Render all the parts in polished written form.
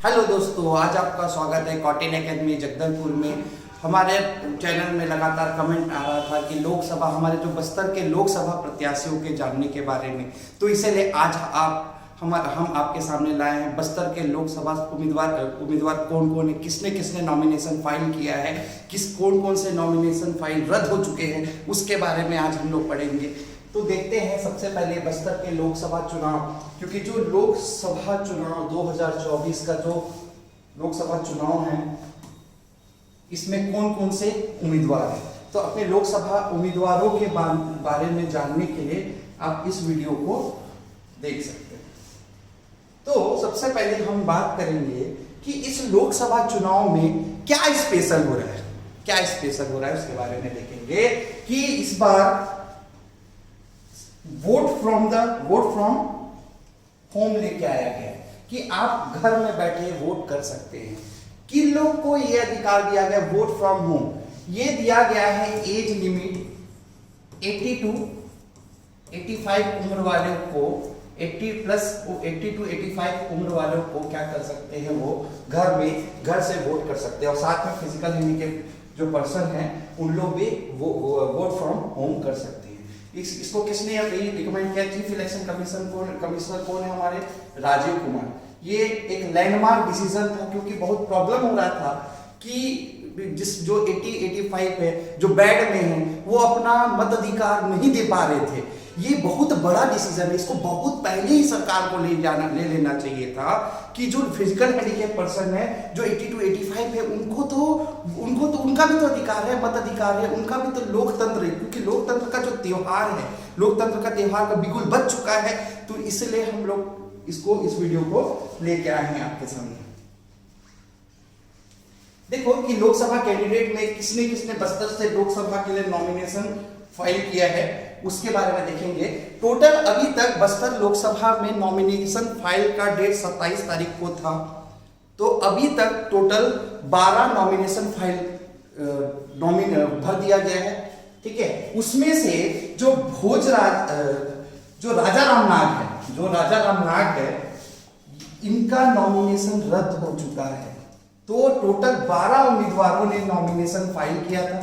Hello दोस्तों, आज आपका स्वागत है कॉटन एकेडमी जगदलपुर में। हमारे चैनल में लगातार कमेंट आ रहा था कि लोकसभा हमारे जो बस्तर के लोकसभा प्रत्याशियों के जानने के बारे में, तो इसीलिए आज हम आपके सामने लाए हैं बस्तर के लोकसभा उम्मीदवार कौन कौन है, किसने किसने नॉमिनेशन फाइल किया है, कौन कौन से नॉमिनेशन फाइल रद्द हो चुके हैं, उसके बारे में आज हम लोग पढ़ेंगे। तो देखते हैं सबसे पहले बस्तर के लोकसभा चुनाव, क्योंकि जो लोकसभा चुनाव 2024 का जो लोकसभा चुनाव है इसमें कौन कौन से उम्मीदवार हैं। तो अपने लोकसभा उम्मीदवारों के बारे में जानने के लिए आप इस वीडियो को देख सकते हैं। तो सबसे पहले हम बात करेंगे कि इस लोकसभा चुनाव में क्या स्पेशल हो रहा है, उसके बारे में देखेंगे कि इस बार वोट फ्रॉम होम लेके आया गया कि आप घर में बैठे वोट कर सकते हैं। किन लोग को यह अधिकार दिया गया वोट फ्रॉम होम? ये दिया गया है एज लिमिट 80 to 85 उम्र वाले को, 80 to 85 उम्र वालों को क्या कर सकते हैं, वो घर से वोट कर सकते हैं। और साथ में फिजिकल हैंडीकैप जो पर्सन है उन लोग भी वोट फ्रॉम होम कर सकते हैं। इसको किसने रिकमेंड किया? चीफ इलेक्शन कमिश्नर कौन है? हमारे राजीव कुमार। ये एक लैंडमार्क डिसीजन था, क्योंकि बहुत प्रॉब्लम हो रहा था कि जो 80-85 है, जो बेड में है, वो अपना मताधिकार नहीं दे पा रहे थे। ये बहुत बड़ा डिसीजन है, इसको बहुत पहले ही सरकार को ले लेना चाहिए था कि जो फिजिकल हैंडीकैप पर्सन है, जो 80 to 85 है, उनको तो उनका भी तो अधिकार है, मताधिकार है, उनका भी तो लोकतंत्र है। क्योंकि लोकतंत्र का जो त्योहार है, लोकतंत्र का त्योहार का बिल्कुल बच चुका है। तो इसलिए हम लोग इस वीडियो को लेके आए हैं आपके सामने। देखो कि लोकसभा कैंडिडेट में किसने किसने बस्तर से लोकसभा के लिए नॉमिनेशन फाइल किया है, उसके बारे में देखेंगे। टोटल अभी तक बस्तर लोकसभा में नॉमिनेशन फाइल का डेट 27 तारीख को था। तो अभी तक टोटल 12 नॉमिनेशन फाइल भर दिया गया है, ठीक है। उसमें से जो राजा राम नाग है, इनका नॉमिनेशन रद्द हो चुका है। तो टोटल 12 उम्मीदवारों ने नॉमिनेशन फाइल किया था।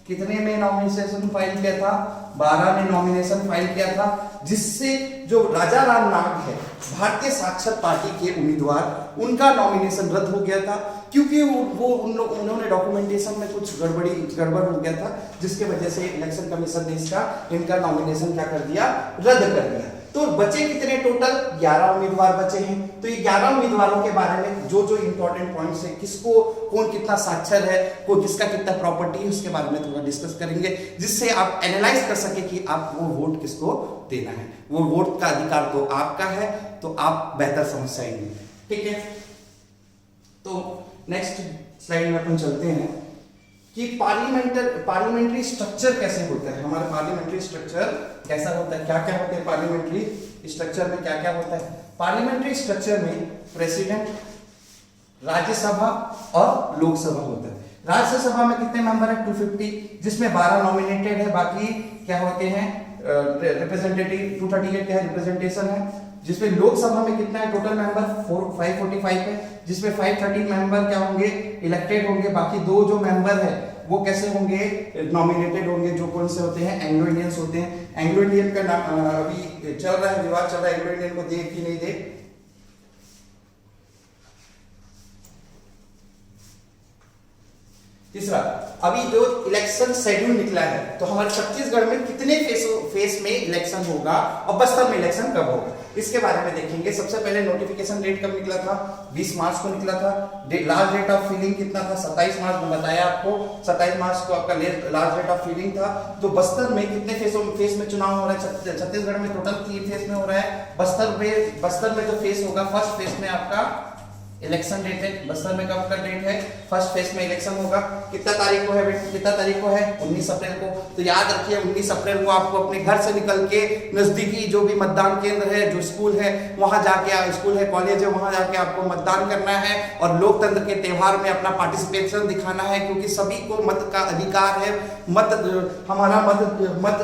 कितने में नॉमिनेशन फाइल किया था? 12 ने नॉमिनेशन फाइल किया था, जिससे जो राजा राम नाग है, भारतीय साक्षर पार्टी के उम्मीदवार, उनका नॉमिनेशन रद्द हो गया था। क्योंकि उन्होंने डॉक्यूमेंटेशन में कुछ गड़बड़ हो गया था, जिसके वजह से इलेक्शन कमीशन ने इनका नॉमिनेशन क्या कर दिया? रद्द कर दिया। तो बचे कितने? टोटल 11 उम्मीदवार बचे हैं। तो ये 11 उम्मीदवारों के बारे में जो इंपॉर्टेंट पॉइंट्स है, किसको कौन कितना साक्षर है, किसका कितना प्रॉपर्टी है, उसके बारे में थोड़ा डिस्कस करेंगे, जिससे आप एनालाइज कर सके कि आप वो वोट किसको देना है। वो वोट का अधिकार तो आपका है, तो आप बेहतर समझ जाएंगे, ठीक है। तो नेक्स्ट स्लाइड में अपन चलते हैं कि पार्लियामेंट्री स्ट्रक्चर कैसे होता है। हमारा पार्लियामेंट्री स्ट्रक्चर कैसा होता है, क्या क्या होता है पार्लियामेंट्री स्ट्रक्चर में, क्या क्या होता है? पार्लियामेंट्री स्ट्रक्चर में प्रेसिडेंट, राज्यसभा और लोकसभा होता है। राज्यसभा में कितने मेंबर है? 250, जिसमें 12 नॉमिनेटेड है, बाकी क्या होते हैं? रिप्रेजेंटेटिव 238 क्या है? रिप्रेजेंटेशन है। जिसमें लोकसभा में कितना है टोटल मेंबर? 545 है, जिसमें 513 मेंबर क्या होंगे? इलेक्टेड होंगे। बाकी 2 जो मेंबर है वो कैसे होंगे? नॉमिनेटेड होंगे। जो कौन से होते हैं? एंग्लो इंडियंस होते हैं। एंग्लो इंडियन का अभी चल रहा है, विवाद चल रहा है, एंग्लो इंडियन को दे कि नहीं दे। तीसरा, अभी जो इलेक्शन शेड्यूल निकला है, तो हमारे छत्तीसगढ़ में कितने फेस में इलेक्शन होगा और बस्तर में इलेक्शन कब होगा, इसके बारे में देखेंगे। सबसे पहले नोटिफिकेशन डेट कब निकला था? 20 मार्च को निकला था। लास्ट डेट ऑफ फिलिंग कितना था? 27 मार्च में बताया आपको। 27 मार्च को आपका लास्ट डेट ऑफ फिलिंग था। तो बस्तर में कितने फेस में चुनाव हो रहा है? छत्तीसगढ़ में टोटल 3 फेस में हो रहा है। बस्तर में जो फेस होगा, फर्स्ट फेस में आपका इलेक्शन डेट है। बस्तर में कब का डेट है? फर्स्ट फेज में इलेक्शन होगा। कितना तारीख को है? 19 अप्रैल को। तो याद रखिए 19 अप्रैल को आपको अपने घर से निकल के नजदीकी जो भी मतदान केंद्र है, जो स्कूल है, वहां जाके, स्कूल है, कॉलेज है, वहां जाके आपको मतदान करना है और लोकतंत्र के त्योहार में अपना पार्टिसिपेशन दिखाना है। क्योंकि सभी को मत का अधिकार है। मत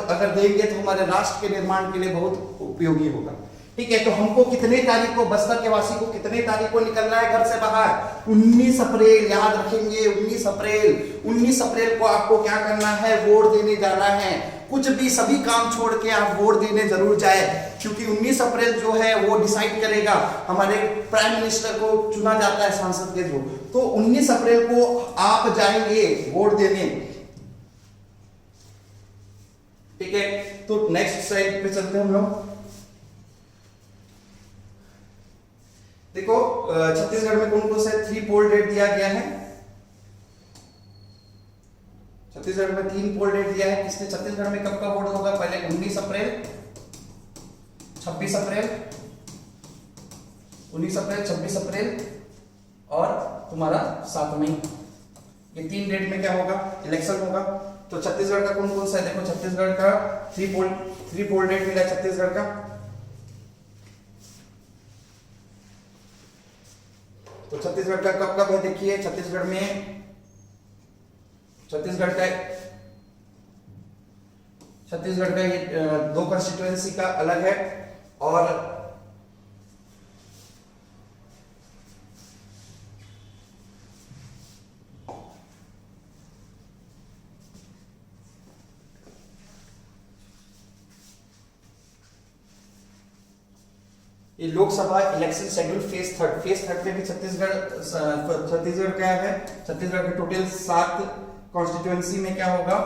अगर देंगे तो हमारे राष्ट्र के निर्माण के लिए बहुत उपयोगी होगा। ठीक है, तो हमको कितने तारीख को, बस्तर के वासी को कितने तारीख को निकलना है घर से बाहर? 19 अप्रैल, याद रखेंगे 19 अप्रैल। 19 अप्रैल को आपको क्या करना है? वोट देने जाना है। कुछ भी सभी काम छोड़ के आप वोट देने जरूर जाए, क्योंकि 19 अप्रैल जो है वो डिसाइड करेगा, हमारे प्राइम मिनिस्टर को चुना जाता है सांसद के थ्रू। तो 19 अप्रैल को आप जाएंगे वोट देने। ठीक है, तो नेक्स्ट स्लाइड पे चलते हैं हम लोग। देखो छत्तीसगढ़ में कौन कौन से 3 पोल डेट दिया गया है? छत्तीसगढ़ में 3 पोल डेट दिया है। किसने छत्तीसगढ़ में कब का वोट होगा? पहले 19 अप्रैल, 26 अप्रैल, 19 अप्रैल, 26 अप्रैल और तुम्हारा 7 मई। ये 3 डेट में क्या होगा? इलेक्शन होगा। तो छत्तीसगढ़ का कौन कौन सा है? देखो छत्तीसगढ़ का 3 पोल डेट मिला है छत्तीसगढ़ का। तो छत्तीसगढ़ का कब कब है? देखिए छत्तीसगढ़ का ये 2 कॉन्स्टिट्यूएंसी का अलग है और ये Lok Sabha election schedule phase third में भी छत्तीसगढ़ क्या है? छत्तीसगढ़ के टोटल 7 कॉन्स्टिट्यूएंसी में क्या होगा?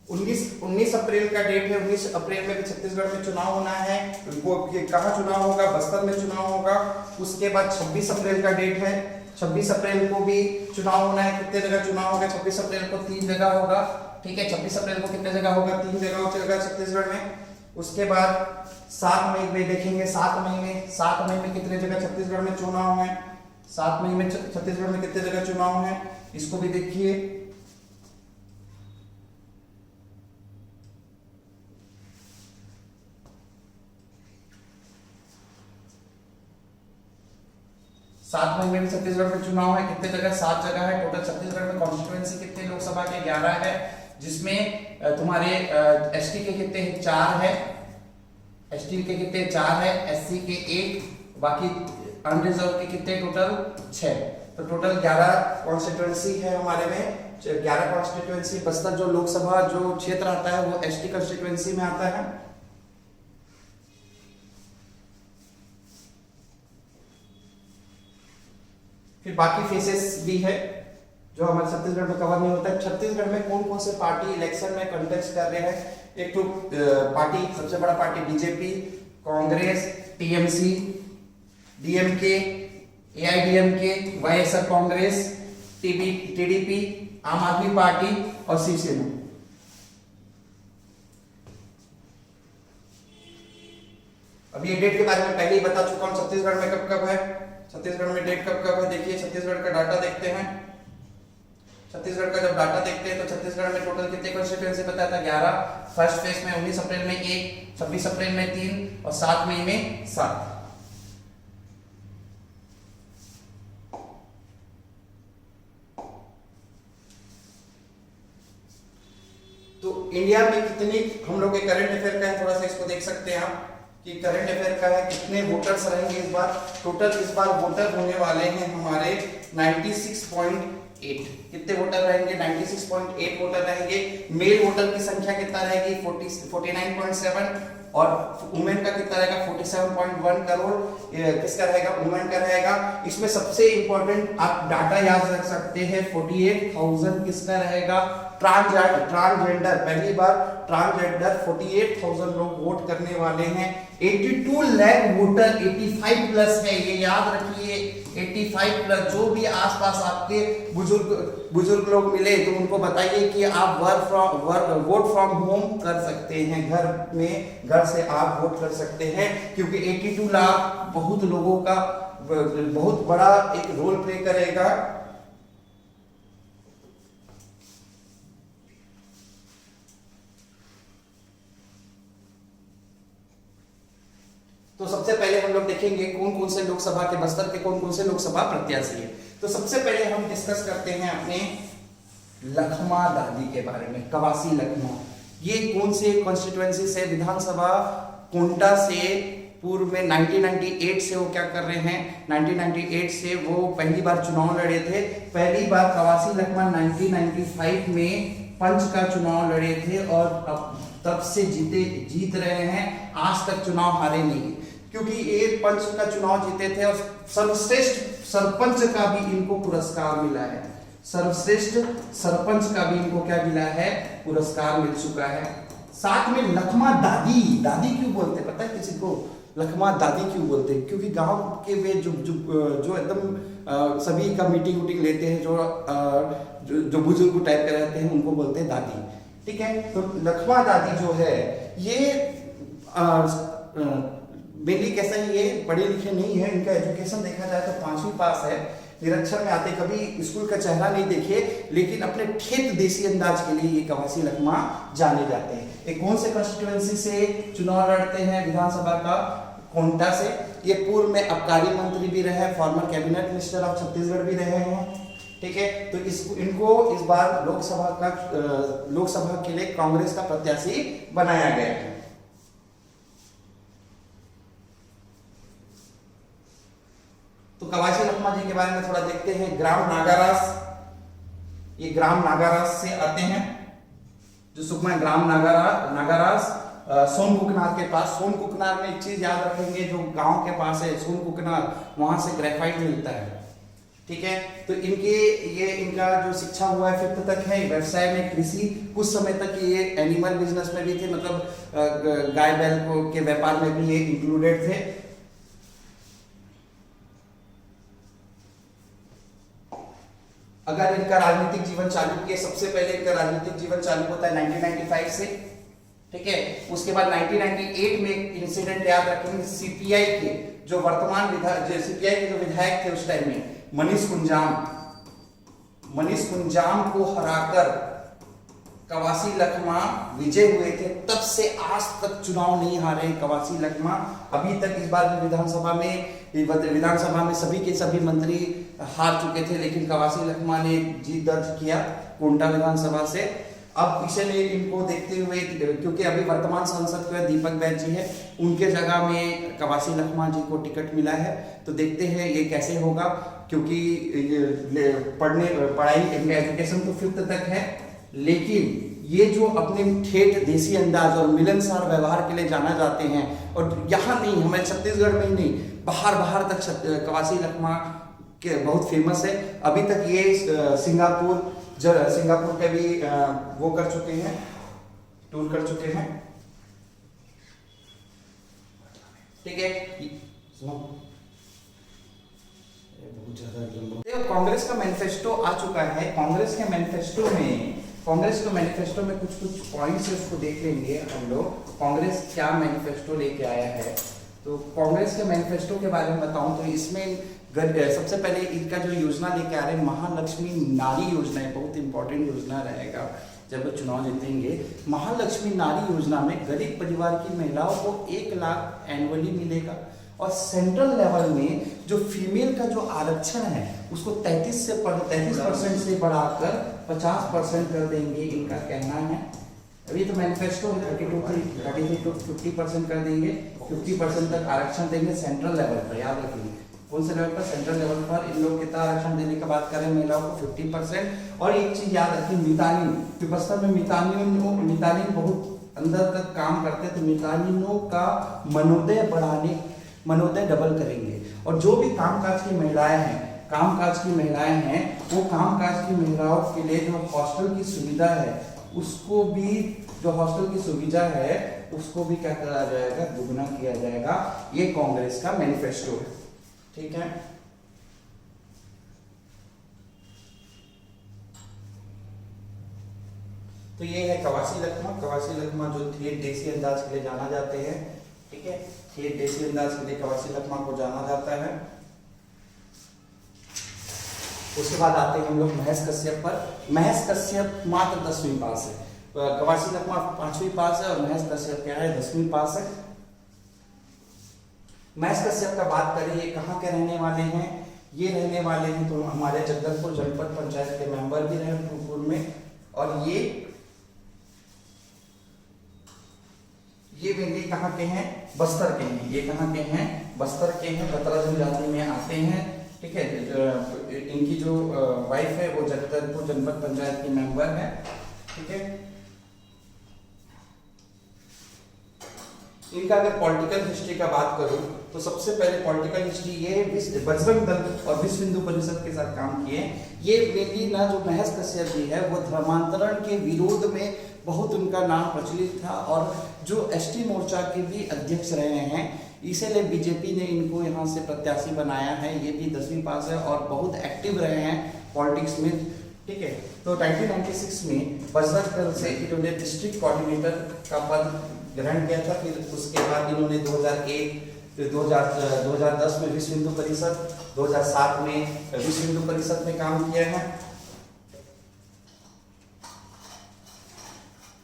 19 अप्रैल का डेट है। 19 अप्रैल में भी छत्तीसगढ़ में चुनाव होना है। वो कहाँ चुनाव होगा? बस्तर में चुनाव होगा। उसके बाद 26 अप्रैल का डेट है। 26 अप्रैल को भी चुनाव होना है। कितने जगह चुनाव होगा? 26 अप्रैल को 3 जगह होगा। ठीक है, 26 अप्रैल को कितने जगह होगा? 3 जगह होगा छत्तीसगढ़ में। उसके बाद 7 मई में देखेंगे, 7 मई में कितने जगह छत्तीसगढ़ में चुनाव है? 7 मई में छत्तीसगढ़ में कितने जगह चुनाव है? इसको भी देखिए। सात मई में भी छत्तीसगढ़ में चुनाव है। कितने जगह? 7 जगह है टोटल। छत्तीसगढ़ में कॉन्स्टिट्यूएंसी कितने? लोकसभा के 11 है, जिसमें तुम्हारे एसटी के कितने हैं? 4 है। एसटी के कितने? 4 है। एससी के 1, बाकी अनरिजर्व के कितने? टोटल 6। तो टोटल 11 कॉन्स्टिट्यूएंसी है हमारे में। 11 कॉन्स्टिट्यूएंसी। बस्तर जो लोकसभा जो क्षेत्र आता है वो एसटी कॉन्स्टिट्यूएंसी में आता है। फिर बाकी फेसेस भी है जो हमारे छत्तीसगढ़ में कवर नहीं होता है। छत्तीसगढ़ में कौन कौन से पार्टी इलेक्शन में कंटेस्ट कर रहे हैं? एक तो पार्टी, सबसे बड़ा party BJP, Congress, TMC, DMK, AIADMK, YSR Congress, TDP, आम आदमी पार्टी और शिवसेना। अभी ये डेट के बारे में पहले ही बता चुका हूं। छत्तीसगढ़ में कब कब है? छत्तीसगढ़ में डेट कब कब है? देखिए छत्तीसगढ़ का डाटा देखते हैं। छत्तीसगढ़ का जब डाटा देखते हैं तो छत्तीसगढ़ में टोटल कितने कॉन्स्टिट्यूएंसी बताया था? 11। फर्स्ट फेज में 19 अप्रैल में 1, 26 अप्रैल में 3 और 7 मई में 7। तो इंडिया में कितनी हम लोग के करंट अफेयर का है, थोड़ा सा इसको देख सकते हैं आप कि करंट अफेयर का है। कितने वोटर्स रहेंगे इस बार? टोटल इस बार वोटर होने वाले हैं हमारे 96.8। कितने वोटर रहेंगे? 96.8 वोटर रहेंगे। मेल वोटर की संख्या कितना रहेगी? 49.7 और वुमेन का कितना रहेगा? 47.1 करोड़। किसका रहेगा? वुमेन का रहेगा। इसमें सबसे इंपॉर्टेंट आप डाटा याद रख सकते हैं, 48,000 किसका रहेगा? ट्रांसजेंडर। पहली बार ट्रांसजेंडर 48,000 लोग वोट करने वाले हैं। 82 लाख वोटर 85 प्लस है, ये याद रखिए। 85 प्लस। जो भी आसपास आपके बुजुर्ग लोग मिले तो उनको बताइए कि आप वोट फ्रॉम होम कर सकते हैं। घर से आप वोट कर सकते हैं, क्योंकि 82 लाख बहुत लोगों का बहुत बड़ा एक रोल प्ले करेगा। तो सबसे पहले हम लोग देखेंगे कौन कौन से लोकसभा के, बस्तर के कौन कौन से लोकसभा प्रत्याशी है। तो सबसे पहले हम डिस्कस करते हैं अपने लखमा दादी के बारे में। कवासी लखमा, ये कौन से कॉन्स्टिट्यूएंसी से? विधानसभा कोंटा से पूर्व में 1998 से वो क्या कर रहे हैं, 1998 से वो पहली बार चुनाव लड़े थे। पहली बार कवासी लखमा 1995 में पंच का चुनाव लड़े थे और अब तब से जीत रहे हैं, आज तक चुनाव हारे नहीं, क्योंकि ये पंच का चुनाव जीते थे और सर्वश्रेष्ठ सरपंच का भी इनको पुरस्कार मिला है। सर्वश्रेष्ठ सरपंच का भी इनको क्या मिला है, पुरस्कार मिल चुका है। साथ में लखमा दादी, दादी क्यों बोलते पता है किसी को? लखमा दादी क्यों बोलते हैं? क्योंकि गांव के वे जो एकदम सभी का मीटिंग वूटिंग लेते हैं, जो बुजुर्ग टाइप के रहते हैं, उनको बोलते हैं दादी। ठीक है, तो लखमा दादी जो है ये मेनली कैसा है, ये पढ़े लिखे नहीं है, इनका एजुकेशन देखा जाए तो 5वीं पास है, निरक्षर में आते, कभी स्कूल का चेहरा नहीं देखे, लेकिन अपने ठेठ देसी अंदाज के लिए ये कवासी लखमा जाने जाते हैं। एक कौन से कॉन्स्टिट्यूएंसी से चुनाव लड़ते हैं? विधानसभा का कोंटा से। ये पूर्व में आबकारी मंत्री भी रहे, former cabinet minister of Chhattisgarh भी रहे हैं। ठीक है, तो इनको इस बार लोकसभा के लिए कांग्रेस का प्रत्याशी बनाया गया है। तो कवासी लखमा जी के बारे में थोड़ा देखते हैं। ग्राम नागारास, ये ग्राम नागारास से आते हैं, जो सुकमा ग्राम नागारास सोनकुकनार के पास। सोनकुकनार में एक चीज याद रखेंगे, जो गांव के पास है सोनकुकनार, वहां से ग्रेफाइट मिलता है। ठीक है, तो इनका जो शिक्षा हुआ है 5th तक है। व्यवसाय में कृषि, कुछ समय तक ये एनिमल बिजनेस में भी थे, मतलब गाय बैल के व्यापार में भी ये इंक्लूडेड थे। अगर इनका राजनीतिक जीवन चालू किया, सबसे पहले इनका राजनीतिक जीवन चालू होता है 1995 से। ठीक है, उसके बाद 1998 में इंसिडेंट याद रखेंगे, सीपीआई के जो वर्तमान सीपीआई के जो विधायक थे उस टाइम में, मनीष कुंजाम को हराकर कवासी लखमा विजय हुए थे। तब से आज तक चुनाव नहीं हारे कवासी लखमा। अभी तक इस बार विधानसभा में सभी के सभी मंत्री हार चुके थे, लेकिन कवासी लखमा ने जीत दर्ज किया कोंटा विधानसभा से। अब इसलिए इनको देखते हुए, क्योंकि अभी वर्तमान सांसद जो दीपक बैज जी है, उनके जगह में कवासी लखमा जी को टिकट मिला है। तो देखते हैं ये कैसे होगा, क्योंकि पढ़ाई एजुकेशन तो 5th तक है, लेकिन ये जो अपने ठेठ देसी अंदाज और मिलनसार व्यवहार के लिए जाना जाते हैं, और यहाँ नहीं, हमारे छत्तीसगढ़ में ही नहीं, बाहर तक कवासी लखमा के बहुत फेमस है। अभी तक ये सिंगापुर के भी वो कर चुके हैं, टूर कर चुके हैं। ठीक है, बहुत ज्यादा कांग्रेस का मैनिफेस्टो आ चुका है। कांग्रेस के मैनिफेस्टो में कुछ पॉइंट्स है, उसको देख लेंगे हम लोग। कांग्रेस क्या मैनिफेस्टो लेके आया है, तो कांग्रेस के मैनिफेस्टो के बारे में बताऊं तो इसमें सबसे पहले इनका जो योजना लेके आ रहे हैं, महालक्ष्मी नारी योजना है, बहुत इंपॉर्टेंट योजना रहेगा जब वो चुनाव जीतेंगे। महालक्ष्मी नारी योजना में गरीब परिवार की महिलाओं को 1 लाख एनुअली मिलेगा, और सेंट्रल लेवल में जो फीमेल का जो आरक्षण है उसको 33% से बढ़ाकर 50% कर देंगे, इनका कहना है। अभी तो मैनिफेस्टो 32 to 50% कर देंगे, 50% तक आरक्षण देंगे सेंट्रल लेवल पर। याद रखिए कौन से लेवल पर? सेंट्रल लेवल पर इन लोग कितना आरक्षण देने की बात करें, महिलाओं को 50%। और एक चीज याद रखिए, मितानिन, विपस्तर में मितानिन बहुत अंदर तक काम करते, तो मितानिनों का मनोदय डबल करेंगे। और जो भी कामकाज की महिलाएं हैं, वो कामकाज की महिलाओं के लिए जो हॉस्टल की सुविधा है, उसको भी क्या करा जाएगा, दुगना किया जाएगा। ये कांग्रेस का मैनिफेस्टो है। ठीक है, तो ये है कवासी लखमा जो ठेठ देसी अंदाज के लिए जाना जाते हैं। ठीक है, ठेठ देसी अंदाज के लिए कवासी लखमा को जाना जाता है। उसके बाद आते हैं हम लोग महेश कश्यप पर। महेश कश्यप मात्र 10वीं पास है, कवासी लखमा 5वीं पास है, और महेश कश्यप क्या है, 10वीं पास है। महेश कश्यप का बात करें, ये कहाँ के रहने वाले हैं? ये रहने वाले हैं तो हमारे जगदलपुर जनपद पंचायत के मेंबर भी रहे पूर्व में, और ये ये मेनली कहाँ के हैं, बस्तर के हैं। ये कहाँ के हैं, बस्तर के हैं, बतरा जनजाति में आते हैं। ठीक है, इनकी जो वाइफ है वो जगदलपुर जनपद पंचायत की मेंबर है। ठीक है, इनका अगर पॉलिटिकल हिस्ट्री का बात करूं तो सबसे पहले पॉलिटिकल हिस्ट्री ये बजरंग दल और विश्व हिंदू परिषद के साथ काम किए। ये मेनली ना जो महेश कश्यप जी है वो धर्मांतरण के विरोध में बहुत उनका नाम प्रचलित था और जो एसटी मोर्चा के भी अध्यक्ष रहे हैं, इसीलिए बीजेपी ने इनको यहाँ से प्रत्याशी बनाया है। ये भी 10वीं पास है और बहुत एक्टिव रहे हैं पॉलिटिक्स में। ठीक है, तो 1996 में बजरंग दल से इन्होंने डिस्ट्रिक्ट कोऑर्डिनेटर का पद ग्रहण किया था। फिर उसके बाद इन्होंने 2001 फिर 2010 में विश्व हिंदू परिषद, 2007 में विश्व हिंदू परिषद में काम किया है।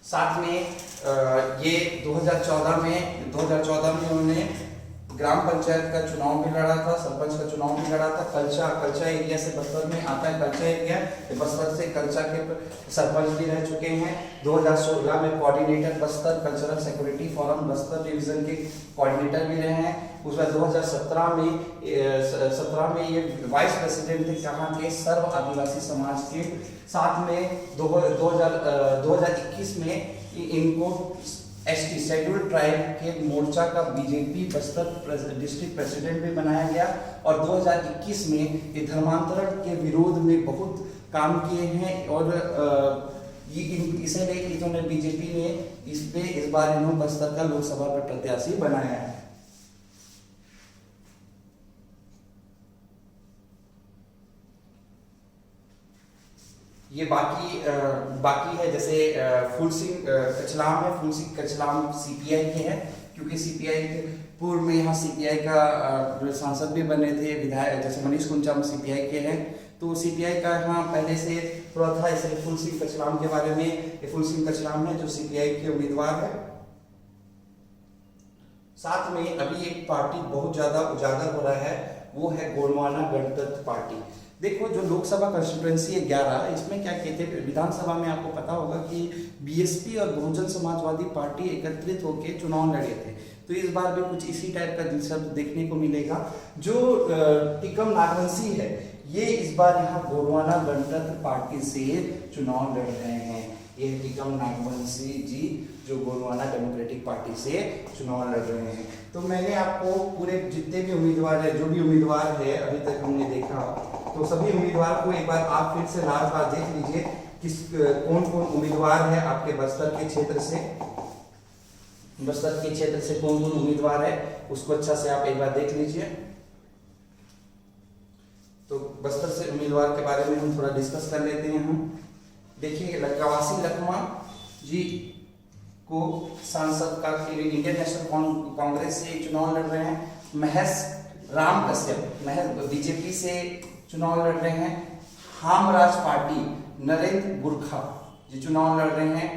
साथ में ये 2014 में उन्होंने ग्राम पंचायत का चुनाव भी लड़ा था, सरपंच का चुनाव भी लड़ा था। कल्चा एरिया से बस्तर में आता है, कल्चा एरिया, बस्तर से कल्चा के सरपंच भी रह चुके हैं। 2016 में coordinator Bastar cultural security forum Bastar division के कोऑर्डिनेटर भी रहे हैं। उसके बाद 2017 में ये वाइस प्रेसिडेंट थे कहाँ के, सर्व आदिवासी समाज के। साथ में 2021 में इनको एसटी शेड्यूल्ड ट्राइब के मोर्चा का बीजेपी बस्तर डिस्ट्रिक्ट प्रेसिडेंट भी बनाया गया। और 2021 में ये धर्मांतरण के विरोध में बहुत काम किए हैं और इसीलिए इन्होंने बीजेपी ने इस बार इन्होंने बस्तर का लोकसभा पर प्रत्याशी बनाया है। ये बाकी है, जैसे फूल सिंह कचलाम है। फूल सिंह कचलाम सीपीआई के हैं, क्योंकि सीपीआई के पूर्व में यहाँ सीपीआई का सांसद भी बने थे, विधायक जैसे मनीष कुंचाम सीपीआई के हैं। तो सीपीआई का यहाँ पहले से थोड़ा था, इसलिए फूल सिंह कचलाम के बारे में, फूल सिंह कचलाम है जो सीपीआई के उम्मीदवार है। साथ में अभी एक पार्टी बहुत ज्यादा उजागर हो रहा है, वो है गोंडवाना गणतंत्र पार्टी। देखो, जो लोकसभा कंस्टिट्यूएंसी है 11, इसमें क्या कहते हैं, विधानसभा में आपको पता होगा कि बीएसपी और बहुजन समाजवादी पार्टी एकत्रित होकर चुनाव लड़े थे। तो इस बार भी कुछ इसी टाइप का दिलचस्प देखने को मिलेगा। जो टिकम नागवंशी है, ये इस बार यहाँ गोंडवाना गणतंत्र पार्टी से चुनाव लड़ रहे हैं। ये टिकम नागवंशी जी जो गोंडवाना डेमोक्रेटिक पार्टी से चुनाव लड़ रहे हैं। तो मैंने आपको पूरे जितने भी उम्मीदवार है, जो भी उम्मीदवार है अभी तक हमने देखा, तो सभी उम्मीदवार को एक बार आप फिर से लास्ट बार देख लीजिए कौन कौन उम्मीदवार है आपके बस्तर के क्षेत्र से। बस्तर के क्षेत्र से कौन कौन उम्मीदवार है उसको अच्छा से आप एक बार देख लीजिए। तो बस्तर से उम्मीदवार के बारे में हम थोड़ा डिस्कस कर लेते हैं। हम देखिए, कवासी लखमा जी को सांसद का इंडियन नेशनल कांग्रेस से चुनाव लड़ रहे हैं। महेश राम कश्यप बीजेपी से चुनाव लड़ रहे हैं। हामराज पार्टी नरेंद्र गुरखा जी चुनाव लड़ रहे हैं।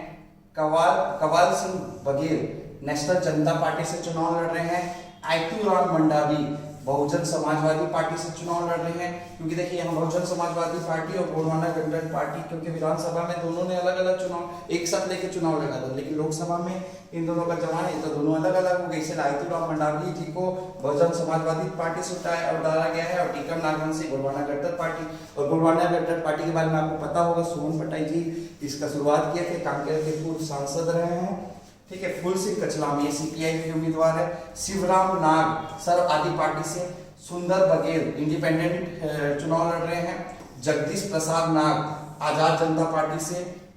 कवाल सिंह बघेल नेशनल जनता पार्टी से चुनाव लड़ रहे हैं। आयतू राम मंडावी बहुजन समाजवादी पार्टी से चुनाव लड़ रहे हैं। क्योंकि देखिए, हम बहुजन समाजवादी पार्टी और गोंडवाना गणतंत्र पार्टी, क्योंकि विधानसभा में दोनों ने अलग अलग चुनाव एक साथ लेके चुनाव लड़ा था, लेकिन लोकसभा में इन दोनों का जमाना है तो दोनों अलग अलग हो गए। इसलिए आयतू राम मंडावी जी को बहुजन समाजवादी पार्टी से उतारा गया है और टिकम नागवंशी गोंडवाना गणतंत्र पार्टी। और गोंडवाना गणतंत्र पार्टी के बारे में आपको पता होगा, सोहन पटाई जी इसका शुरुआत किए थे, कांकेर के पूर्व सांसद रहे हैं। ठीक है, फूल सिंह कचलाम ये सीपीआई के उम्मीदवार है। शिवराम नाग सर्व आदि पार्टी से। सुंदर बघेल इंडिपेंडेंट चुनाव लड़ रहे हैं। जगदीश प्रसाद नाग आजाद जनता पार्टी से।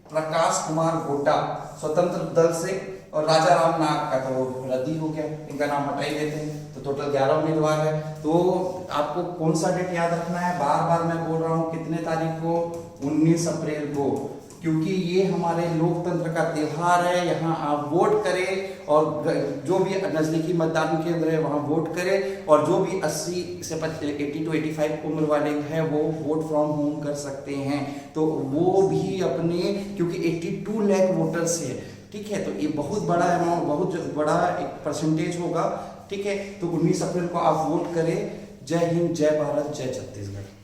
प्रकाश कुमार गोटा स्वतंत्र दल से। और राजा राम नाग का तो रद्दी हो गया, इनका नाम हटा ही देते हैं। तो टोटल 11 उम्मीदवार है। तो आपको कौन सा डेट याद रखना है, बार बार मैं बोल रहा हूँ, कितने तारीख को, 19 अप्रैल को, क्योंकि ये हमारे लोकतंत्र का त्योहार है। यहाँ आप वोट करें और जो भी नजदीकी मतदान केंद्र है वहाँ वोट करें। और जो भी 80 से 80 to 85 उम्र वाले हैं वो वोट फ्रॉम होम कर सकते हैं। तो वो भी अपने, क्योंकि 82 लाख वोटर्स है, ठीक है, तो ये बहुत बड़ा अमाउंट, बहुत बड़ा एक परसेंटेज होगा। ठीक है, तो 19 अप्रैल को आप वोट करें। जय हिंद, जय भारत, जय छत्तीसगढ़।